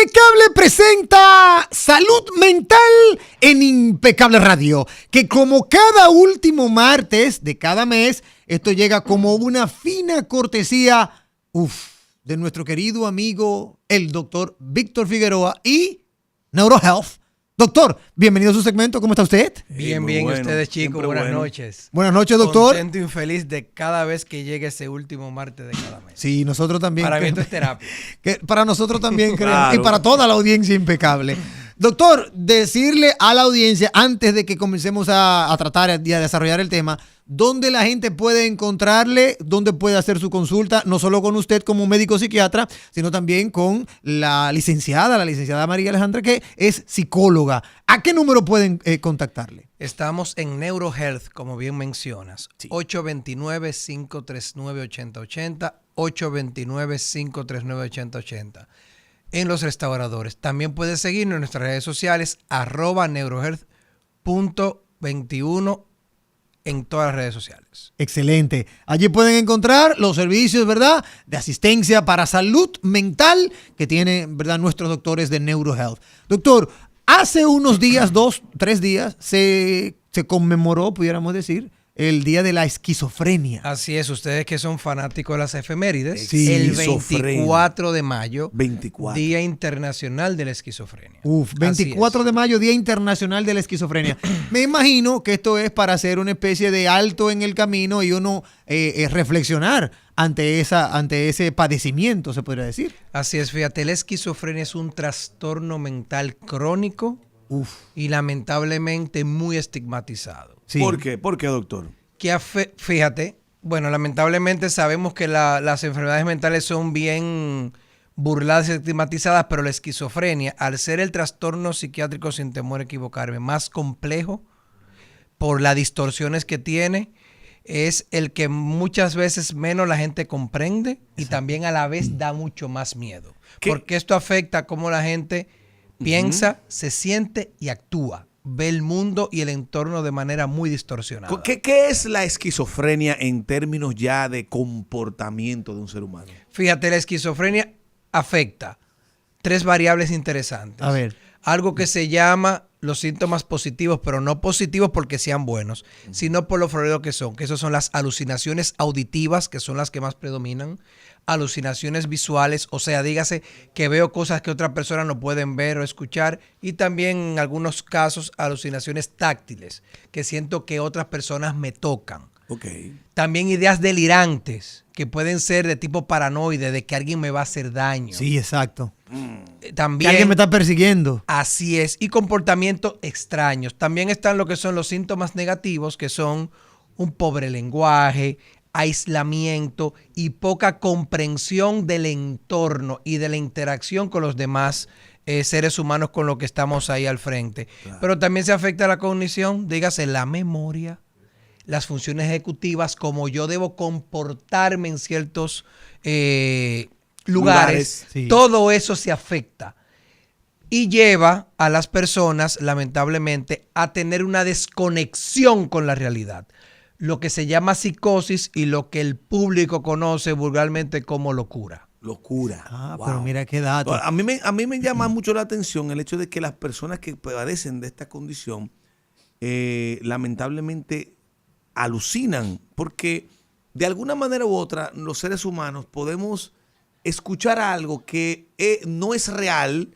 Impecable presenta Salud Mental en Impecable Radio, que como cada último martes de cada mes, esto llega como una fina cortesía de nuestro querido amigo, el doctor Víctor Figueroa y NeuroHealth. Doctor, bienvenido a su segmento. ¿Cómo está usted? Bien, bueno, ustedes, chicos. Buenas noches. Buenas noches, doctor. Contento y feliz de cada vez que llegue ese último martes de cada mes. Sí, nosotros también. Para mí esto es terapia. Para nosotros también, Claro. y para toda la audiencia impecable. Doctor, decirle a la audiencia, antes de que comencemos a tratar y a desarrollar el tema, dónde la gente puede encontrarle, dónde puede hacer su consulta, no solo con usted como médico psiquiatra, sino también con la licenciada María Alejandra, que es psicóloga. ¿A qué número pueden contactarle? Estamos en NeuroHealth, como bien mencionas. Sí. 829-539-8080, 829-539-8080. En los restauradores. También puedes seguirnos en nuestras redes sociales, @neurohealth.21 en todas las redes sociales. Excelente. Allí pueden encontrar los servicios, ¿verdad?, de asistencia para salud mental que tienen, ¿verdad?, nuestros doctores de NeuroHealth. Doctor, hace unos días, 2, 3 días, se conmemoró, pudiéramos decir, el Día de la Esquizofrenia. Así es, ustedes que son fanáticos de las efemérides, Sí, el esquizofrenia. 24 de mayo, 24. Día Internacional de la Esquizofrenia. 24 de mayo, Día Internacional de la Esquizofrenia. Me imagino que esto es para hacer una especie de alto en el camino y uno reflexionar ante ese padecimiento, se podría decir. Así es, fíjate, la esquizofrenia es un trastorno mental crónico y lamentablemente muy estigmatizado. Sí. ¿Por qué? ¿Por qué, doctor? Fíjate, bueno, lamentablemente sabemos que las enfermedades mentales son bien burladas y estigmatizadas, pero la esquizofrenia, al ser el trastorno psiquiátrico, sin temor a equivocarme, más complejo por las distorsiones que tiene, es el que muchas veces menos la gente comprende y también a la vez da mucho más miedo. ¿Qué? Porque esto afecta cómo la gente piensa, se siente y actúa. Ve el mundo y el entorno de manera muy distorsionada. ¿Qué es la esquizofrenia en términos ya de comportamiento de un ser humano? Fíjate, la esquizofrenia afecta 3 variables interesantes. A ver. Algo que se llama los síntomas positivos, pero no positivos porque sean buenos, sino por lo florido que son, que esos son las alucinaciones auditivas, que son las que más predominan, alucinaciones visuales, o sea, dígase que veo cosas que otras personas no pueden ver o escuchar, y también en algunos casos alucinaciones táctiles, que siento que otras personas me tocan. Ok. También ideas delirantes, que pueden ser de tipo paranoide, de que alguien me va a hacer daño. Sí, exacto. Que También alguien me está persiguiendo. así es. Y comportamientos extraños. También están lo que son los síntomas negativos, que son un pobre lenguaje, aislamiento y poca comprensión del entorno y de la interacción con los demás seres humanos con los que estamos ahí al frente. Claro. Pero también se afecta la cognición, dígase la memoria, las funciones ejecutivas, como yo debo comportarme en ciertos lugares. Sí. Todo eso se afecta y lleva a las personas, lamentablemente, a tener una desconexión con la realidad. Lo que se llama psicosis y lo que el público conoce vulgarmente como locura. Locura. Pero Wow. mira qué dato. A mí me llama mucho la atención el hecho de que las personas que padecen de esta condición lamentablemente alucinan, porque de alguna manera u otra los seres humanos podemos escuchar algo que no es real.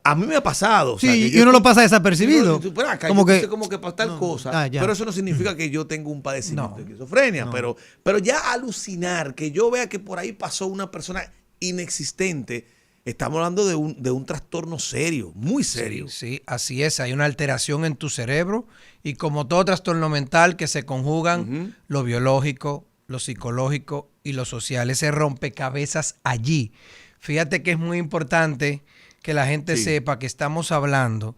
A mí me ha pasado. O sea, Sí, que y yo uno lo pasa desapercibido. Como que para tal cosa. Ya. Pero eso no significa que yo tenga un padecimiento No. de esquizofrenia. No. Pero ya alucinar, que yo vea que por ahí pasó una persona inexistente, estamos hablando de un trastorno serio, muy serio. Sí, así es. Hay una alteración en tu cerebro y como todo trastorno mental que se conjugan lo biológico, lo psicológico y lo social. Ese rompecabezas allí. Fíjate que es muy importante que la gente sepa que estamos hablando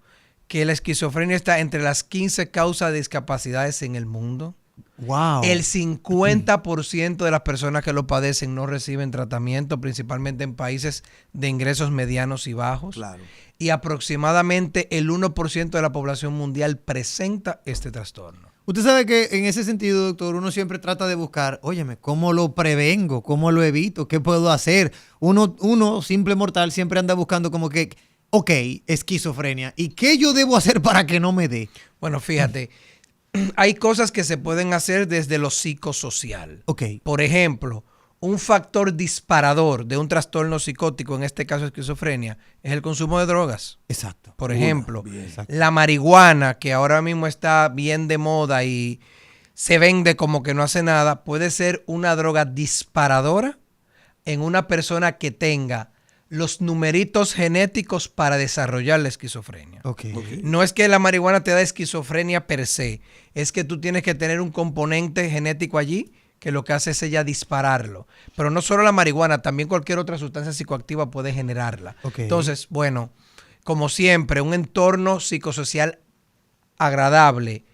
que la esquizofrenia está entre las 15 causas de discapacidades en el mundo. Wow. El 50% de las personas que lo padecen no reciben tratamiento, principalmente en países de ingresos medianos y bajos. Claro. Y aproximadamente el 1% de la población mundial presenta este trastorno. Usted sabe que en ese sentido, doctor, uno siempre trata de buscar, óyeme, ¿cómo lo prevengo? ¿Cómo lo evito? ¿Qué puedo hacer? Uno, simple mortal, siempre anda buscando como que, ok, esquizofrenia. ¿Y qué yo debo hacer para que no me dé? Bueno, fíjate, hay cosas que se pueden hacer desde lo psicosocial. Ok. Por ejemplo, un factor disparador de un trastorno psicótico, en este caso esquizofrenia, es el consumo de drogas. Exacto. Por ejemplo, Exacto. la marihuana, que ahora mismo está bien de moda y se vende como que no hace nada, puede ser una droga disparadora en una persona que tenga los numeritos genéticos para desarrollar la esquizofrenia. Ok. No es que la marihuana te da esquizofrenia per se, es que tú tienes que tener un componente genético allí que lo que hace es ella dispararlo. Pero no solo la marihuana, también cualquier otra sustancia psicoactiva puede generarla. Ok. Entonces, bueno, como siempre, un entorno psicosocial agradable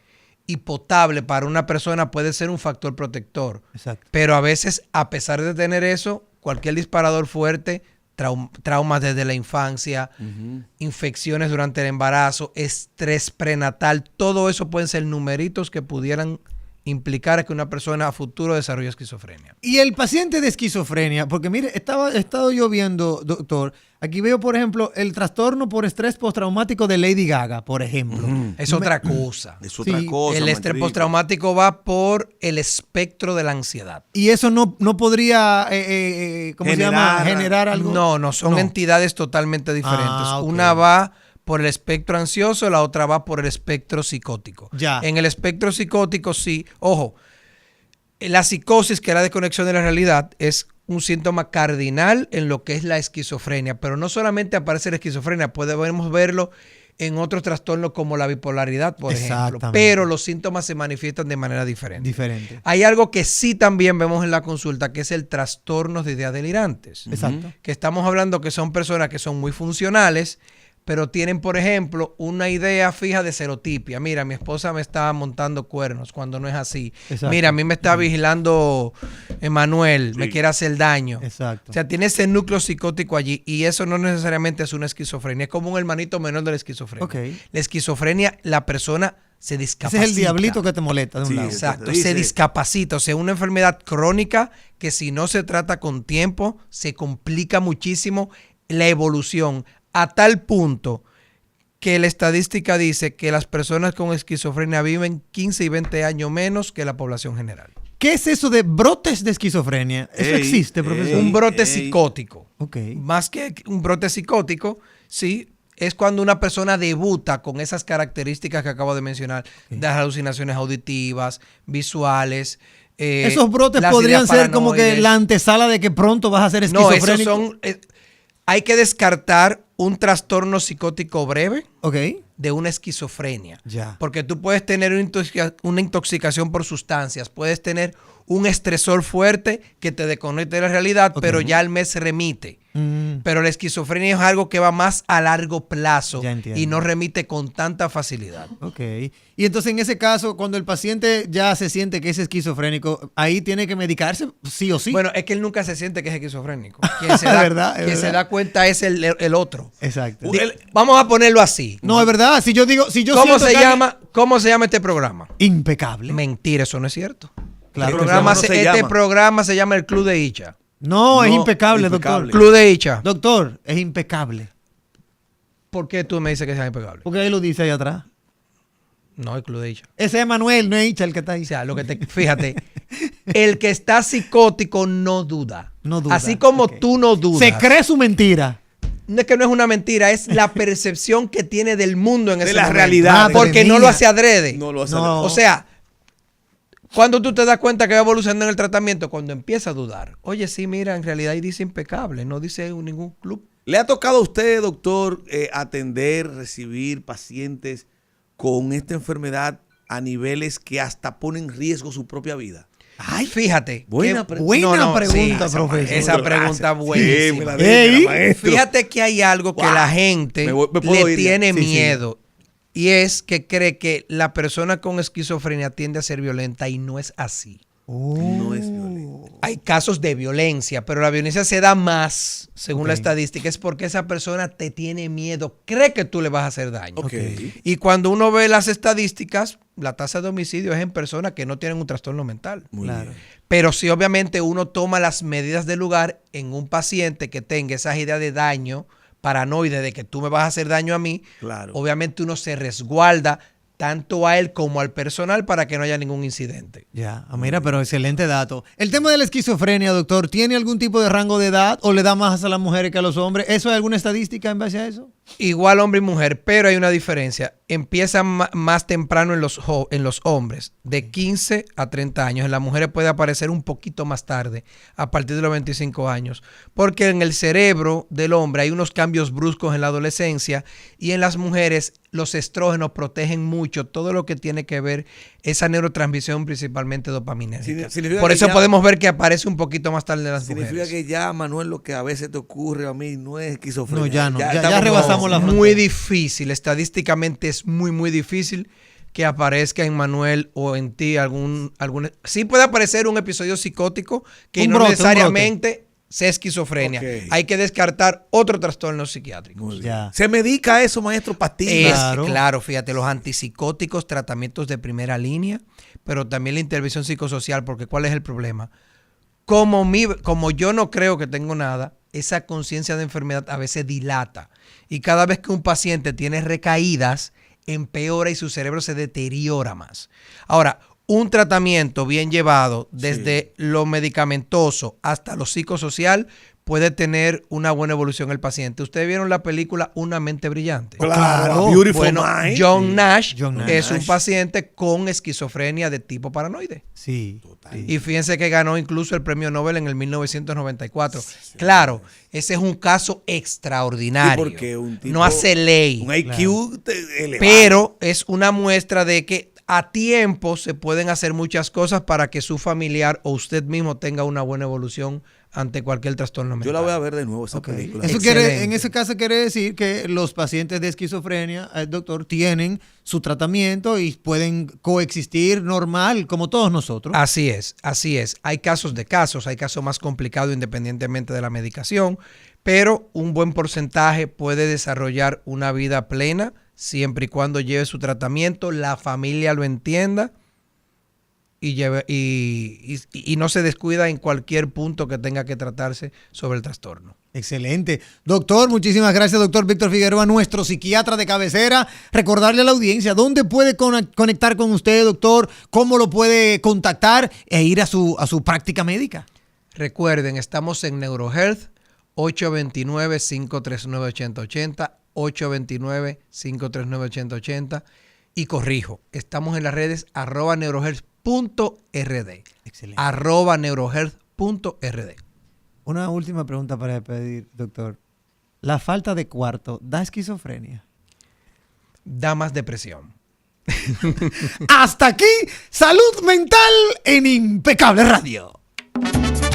y potable para una persona puede ser un factor protector. Exacto. Pero a veces, a pesar de tener eso, cualquier disparador fuerte, traumas desde la infancia, infecciones durante el embarazo, estrés prenatal, todo eso pueden ser numeritos que pudieran implicar que una persona a futuro desarrolle esquizofrenia. Y el paciente de esquizofrenia, porque mire, he estado yo viendo, doctor, aquí veo, por ejemplo, el trastorno por estrés postraumático de Lady Gaga, por ejemplo. Es otra cosa. Es otra Sí, cosa. El estrés Manrique. postraumático va por el espectro de la ansiedad. Y eso no podría, ¿cómo se llama? Generar- Generar algo. No, son No. entidades totalmente diferentes. Ah, ok. Una va por el espectro ansioso, la otra va por el espectro psicótico. Ya. En el espectro psicótico, sí, ojo, la psicosis, que es la desconexión de la realidad, es un síntoma cardinal en lo que es la esquizofrenia, pero no solamente aparece la esquizofrenia, podemos verlo en otros trastornos como la bipolaridad, por ejemplo, Exactamente. pero los síntomas se manifiestan de manera diferente. Diferente. Hay algo que sí también vemos en la consulta, que es el trastorno de ideas delirantes. Exacto. Que estamos hablando que son personas que son muy funcionales, pero tienen, por ejemplo, una idea fija de serotipia. Mira, mi esposa me está montando cuernos cuando no es así. Exacto. Mira, a mí me está vigilando Emanuel, me Sí. quiere hacer daño. Exacto. O sea, tiene ese núcleo psicótico allí y eso no necesariamente es una esquizofrenia, es como un hermanito menor de la esquizofrenia. Ok. La esquizofrenia, la persona se Ese discapacita. es el diablito que te molesta de un Sí, lado. Exacto, Dice- se discapacita, o sea, una enfermedad crónica que si no se trata con tiempo, se complica muchísimo la evolución a tal punto que la estadística dice que las personas con esquizofrenia viven 15 y 20 años menos que la población general. ¿Qué es eso de brotes de esquizofrenia? ¿Eso Ey, existe, profesor? Un brote ey. psicótico. Ok. Más que un brote psicótico, sí, es cuando una persona debuta con esas características que acabo de mencionar, de las alucinaciones auditivas, visuales. Esos brotes las podrían ideas ser como que paranoides. la antesala de que pronto vas a ser No, esquizofrénico. esos son... hay que descartar un trastorno psicótico breve Ok. de una esquizofrenia. Ya. Porque tú puedes tener una intoxicación por sustancias, puedes tener un estresor fuerte que te desconecte de la realidad, Ok. pero ya al mes remite. Mm, Pero la esquizofrenia es algo que va más a largo plazo Ya entiendo. y no remite con tanta facilidad. ok. Y entonces en ese caso, cuando el paciente ya se siente que es esquizofrénico, ahí tiene que medicarse sí o sí. Bueno, es que él nunca se siente que es esquizofrénico. Quien se da, verdad, es quien se verdad. da cuenta es el otro. Exacto. Vamos a ponerlo así. No, es verdad. Si yo digo, si yo ¿Cómo siento se que llama? ¿Cómo se llama este programa? impecable. Mentira, eso no es cierto. Claro El que programa sí. ¿Cómo se este llama? programa se llama El Club de Icha. No, es No, impecable, impecable. doctor. Club de Icha. Doctor, es impecable. ¿Por qué tú me dices que sea impecable? Porque ahí lo dice ahí atrás. No, el Club de Icha. Ese es Manuel, no es Icha el que está ahí. O sea, fíjate, el que está psicótico no duda. No duda, Así como ok. tú no dudas. Se cree su mentira. No es que no es una mentira, es la percepción que tiene del mundo en De ese la momento. realidad. Madre Porque no mía. lo hace adrede. No lo hace. No. O sea, cuando tú te das cuenta que va evolucionando en el tratamiento, cuando empieza a dudar. Oye, sí, mira, en realidad ahí dice impecable, no dice ningún club. ¿Le ha tocado a usted, doctor, atender, recibir pacientes con esta enfermedad a niveles que hasta ponen en riesgo su propia vida? Ay, fíjate. Buena que- Buena pregunta, profesor. Esa pregunta Gracias. buenísima. Sí, me la deja, Ey, maestro. Fíjate que hay algo que Wow. la gente Me puedo le ir ya. tiene Sí, sí. miedo. Y es que cree que la persona con esquizofrenia tiende a ser violenta y no es así. No es violenta. Hay casos de violencia, pero la violencia se da más, según la Ok. estadística, es porque esa persona te tiene miedo, cree que tú le vas a hacer daño. Ok. Y cuando uno ve las estadísticas, la tasa de homicidio es en personas que no tienen un trastorno mental. Muy Claro. bien. Pero si obviamente uno toma las medidas del lugar en un paciente que tenga esa idea de daño, paranoide de que tú me vas a hacer daño a mí, Claro. obviamente uno se resguarda tanto a él como al personal para que no haya ningún incidente. Ya, mira, pero excelente dato. El tema de la esquizofrenia, doctor, ¿tiene algún tipo de rango de edad o le da más a las mujeres que a los hombres? ¿Eso hay alguna estadística en base a eso? Igual hombre y mujer, pero hay una diferencia. Empieza más temprano en los hombres, de 15 a 30 años. En las mujeres puede aparecer un poquito más tarde, a partir de los 25 años, porque en el cerebro del hombre hay unos cambios bruscos en la adolescencia y en las mujeres los estrógenos protegen mucho todo lo que tiene que ver esa neurotransmisión, principalmente dopaminérgica. Significa Por que eso ya- podemos ver que aparece un poquito más tarde en las Significa mujeres. que ya, Manuel, lo que a veces te ocurre a mí no es esquizofrenia. No, ya no. Ya estamos rebasamos la Muy frontera. difícil, estadísticamente es muy difícil que aparezca en Manuel o en ti algún sí puede aparecer un episodio psicótico que Un no brote, necesariamente sea esquizofrenia. Ok. Hay que descartar otro trastorno psiquiátrico. Muy bien. Ya. ¿Se medica eso, maestro? Pastillas. Claro. Claro, fíjate, los antipsicóticos, tratamientos de primera línea, pero también la intervención psicosocial, porque ¿cuál es el problema? Como yo no creo que tengo nada, esa conciencia de enfermedad a veces dilata. Y cada vez que un paciente tiene recaídas, empeora y su cerebro se deteriora más. Ahora, un tratamiento bien llevado, desde lo medicamentoso hasta lo psicosocial, puede tener una buena evolución el paciente. ¿Ustedes vieron la película Una mente brillante? Claro. Beautiful Bueno, Mind. John Nash John Nash. es un paciente con esquizofrenia de tipo paranoide. Sí. Y fíjense que ganó incluso el premio Nobel en el 1994. Claro, ese es un caso extraordinario. Sí, porque un tipo- no hace ley. Un IQ elevado. Pero es una muestra de que a tiempo se pueden hacer muchas cosas para que su familiar o usted mismo tenga una buena evolución ante cualquier trastorno mental. Yo la voy a ver de nuevo esa Ok. película. Eso Excelente. en ese caso quiere decir que los pacientes de esquizofrenia, doctor, tienen su tratamiento y pueden coexistir normal como todos nosotros. Así es, así es. Hay casos de casos, hay casos más complicados independientemente de la medicación, pero un buen porcentaje puede desarrollar una vida plena siempre y cuando lleve su tratamiento, la familia lo entienda y no se descuida en cualquier punto que tenga que tratarse sobre el trastorno. Excelente. Doctor, muchísimas gracias, doctor Víctor Figueroa, nuestro psiquiatra de cabecera. Recordarle a la audiencia dónde puede conectar con usted, doctor, cómo lo puede contactar e ir a su práctica médica. Recuerden, estamos en NeuroHealth, 829-539-8080, 829-539-8080. Y corrijo, estamos en las redes @neurohealth.rd. Excelente. @neurohealth.rd. Una última pregunta para despedir, doctor. ¿La falta de cuarto da esquizofrenia? Da más depresión. Hasta aquí, salud mental en Impecable Radio.